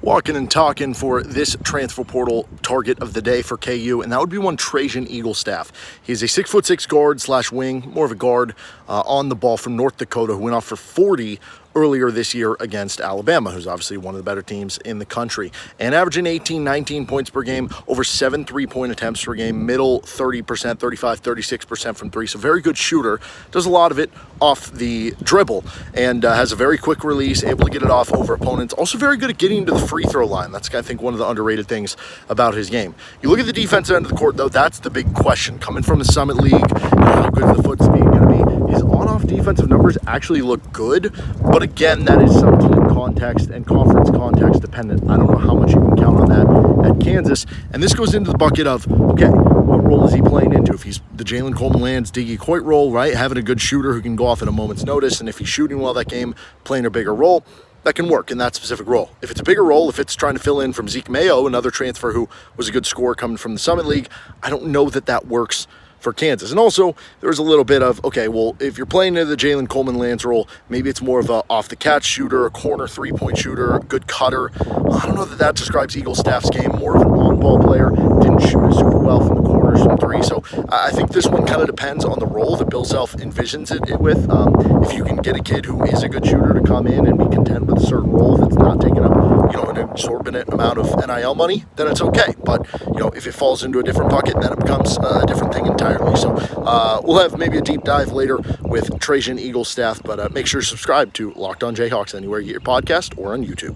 walking and talking for this transfer portal target of the day for KU, and that would be one Treysen Eaglestaff. He's a 6'6" guard slash wing, more of a guard on the ball from North Dakota, who went off for 40 earlier this year against Alabama, who's obviously one of the better teams in the country, and averaging 18, 19 points per game, over 7 3-point attempts per game, middle 30%, 35, 36% from three. So very good shooter, does a lot of it off the dribble, and has a very quick release, able to get it off over opponents. Also very good at getting to the free throw line. That's, I think, one of the underrated things about his game. You look at the defensive end of the court, though, that's the big question. Coming from the Summit League, how good is the foot speed going to be? His on-off defensive numbers actually look good, but again, that is some team context and conference context dependent. I don't know how much you can count on that at Kansas. And this goes into the bucket of, okay, what role is he playing into? If he's the Jalen Coleman-Lands, Diggy Coit role, right? Having a good shooter who can go off at a moment's notice, and if he's shooting well that game, playing a bigger role, that can work in that specific role. If it's a bigger role, if it's trying to fill in from Zeke Mayo, another transfer who was a good scorer coming from the Summit League, I don't know that that works for Kansas. And also, there's a little bit of, okay, well, if you're playing into the Jalen Coleman-Lands role, maybe it's more of a off-the-catch shooter, a corner three-point shooter, a good cutter. I don't know that that describes Eaglestaff's game. More of an on-ball player, didn't shoot it super well from the corners from three. So I think this one kind of depends on the role that Bill Self envisions it with. If you can get a kid who is a good shooter to come in and be content with a certain role that's not taking up, an exorbitant amount of NIL money, then it's okay. But, if it falls into a different bucket, then it becomes a different thing entirely. So we'll have maybe a deep dive later with Treysen Eaglestaff, but make sure to subscribe to Locked On Jayhawks anywhere you get your podcast or on YouTube.